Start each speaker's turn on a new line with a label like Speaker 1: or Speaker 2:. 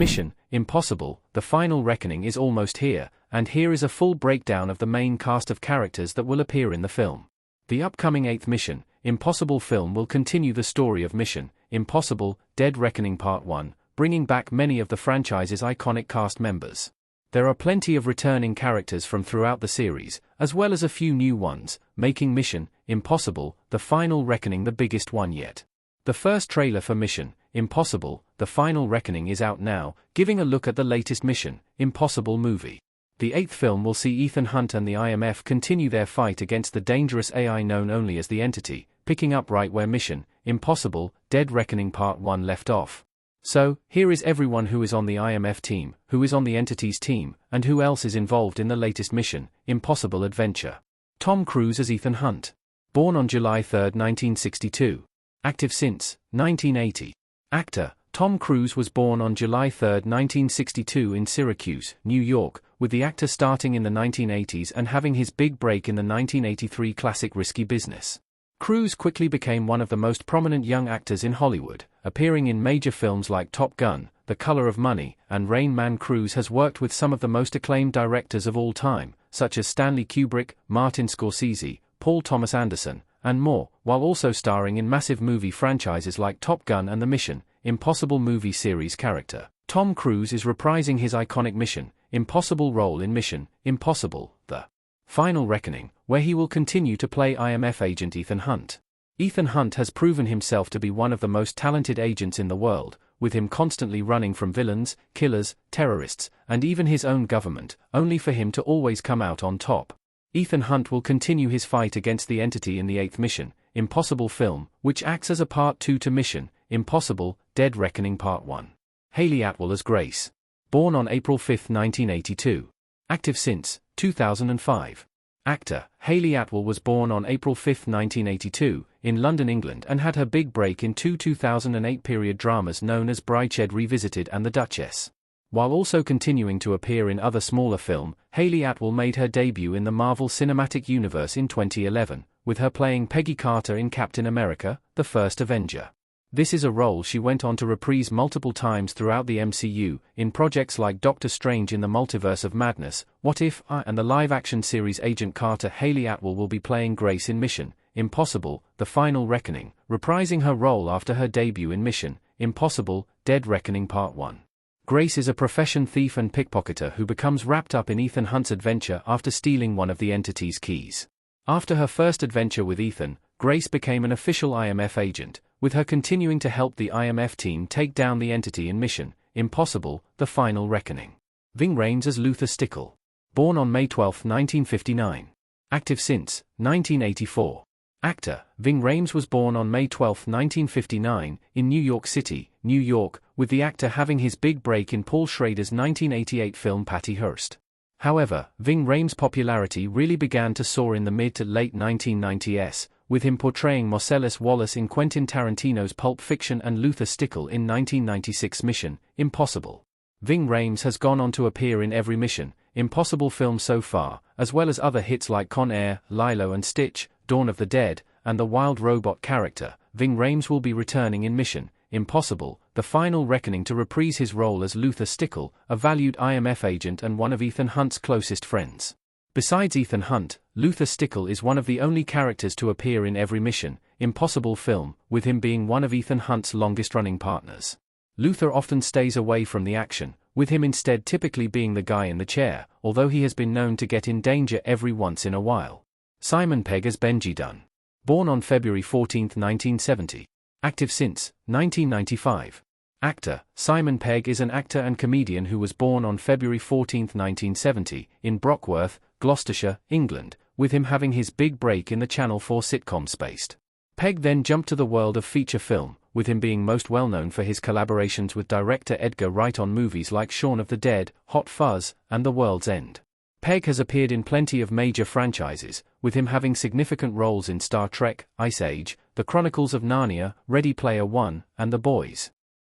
Speaker 1: Mission: Impossible, The Final Reckoning is almost here, and here is a full breakdown of the main cast of characters that will appear in the film. The upcoming 8th Mission: Impossible film will continue the story of Mission: Impossible, Dead Reckoning Part 1, bringing back many of the franchise's iconic cast members. There are plenty of returning characters from throughout the series, as well as a few new ones, making Mission: Impossible, The Final Reckoning the biggest one yet. The first trailer for Mission: Impossible, The Final Reckoning is out now, giving a look at the latest Mission: Impossible movie. The 8th film will see Ethan Hunt and the IMF continue their fight against the dangerous AI known only as the Entity, picking up right where Mission: Impossible, Dead Reckoning Part 1 left off. So, here is everyone who is on the IMF team, who is on the Entity's team, and who else is involved in the latest Mission: Impossible adventure. Tom Cruise as Ethan Hunt. Born on July 3, 1962. Active since 1980. Actor: Tom Cruise was born on July 3, 1962 in Syracuse, New York, with the actor starting in the 1980s and having his big break in the 1983 classic Risky Business. Cruise quickly became one of the most prominent young actors in Hollywood, appearing in major films like Top Gun, The Color of Money, and Rain Man. Cruise has worked with some of the most acclaimed directors of all time, such as Stanley Kubrick, Martin Scorsese, Paul Thomas Anderson, and more, while also starring in massive movie franchises like Top Gun and the Mission: Impossible movie series character. Tom Cruise is reprising his iconic Mission: Impossible role in Mission: Impossible, The Final Reckoning, where he will continue to play IMF agent Ethan Hunt. Ethan Hunt has proven himself to be one of the most talented agents in the world, with him constantly running from villains, killers, terrorists, and even his own government, only for him to always come out on top. Ethan Hunt will continue his fight against the Entity in the 8th Mission: Impossible film, which acts as a part 2 to Mission: Impossible, Dead Reckoning Part 1. Hayley Atwell as Grace. Born on April 5, 1982. Active since 2005. Actor: Hayley Atwell was born on April 5, 1982, in London, England, and had her big break in two 2008 period dramas known as Brideshead Revisited and The Duchess. While also continuing to appear in other smaller films, Hayley Atwell made her debut in the Marvel Cinematic Universe in 2011, with her playing Peggy Carter in Captain America: The First Avenger. This is a role she went on to reprise multiple times throughout the MCU, in projects like Doctor Strange in the Multiverse of Madness, What If, and the live-action series Agent Carter. Hayley Atwell will be playing Grace in Mission: Impossible, The Final Reckoning, reprising her role after her debut in Mission: Impossible, Dead Reckoning Part 1. Grace is a professional thief and pickpocketer who becomes wrapped up in Ethan Hunt's adventure after stealing one of the Entity's keys. After her first adventure with Ethan, Grace became an official IMF agent, with her continuing to help the IMF team take down the Entity in Mission: Impossible, The Final Reckoning. Ving Rhames as Luther Stickle. Born on May 12, 1959. Active since 1984. Actor: Ving Rhames was born on May 12, 1959, in New York City, New York, with the actor having his big break in Paul Schrader's 1988 film Patty Hearst. However, Ving Rhames' popularity really began to soar in the mid to late 1990s, with him portraying Marcellus Wallace in Quentin Tarantino's Pulp Fiction and Luther Stickle in 1996 Mission: Impossible. Ving Rhames has gone on to appear in every Mission: Impossible film so far, as well as other hits like Con Air, Lilo and Stitch, Dawn of the Dead, and the Wild Robot character. Ving Rhames will be returning in Mission: Impossible, The Final Reckoning to reprise his role as Luther Stickle, a valued IMF agent and one of Ethan Hunt's closest friends. Besides Ethan Hunt, Luther Stickle is one of the only characters to appear in every Mission: Impossible film, with him being one of Ethan Hunt's longest-running partners. Luther often stays away from the action, with him instead typically being the guy in the chair, although he has been known to get in danger every once in a while. Simon Pegg as Benji Dunn. Born on February 14, 1970. Active since 1995. Actor: Simon Pegg is an actor and comedian who was born on February 14, 1970, in Brockworth, Gloucestershire, England, with him having his big break in the Channel 4 sitcom Spaced. Pegg then jumped to the world of feature film, with him being most well known for his collaborations with director Edgar Wright on movies like Shaun of the Dead, Hot Fuzz, and The World's End. Pegg has appeared in plenty of major franchises, with him having significant roles in Star Trek, Ice Age, The Chronicles of Narnia, Ready Player One, and The Boys.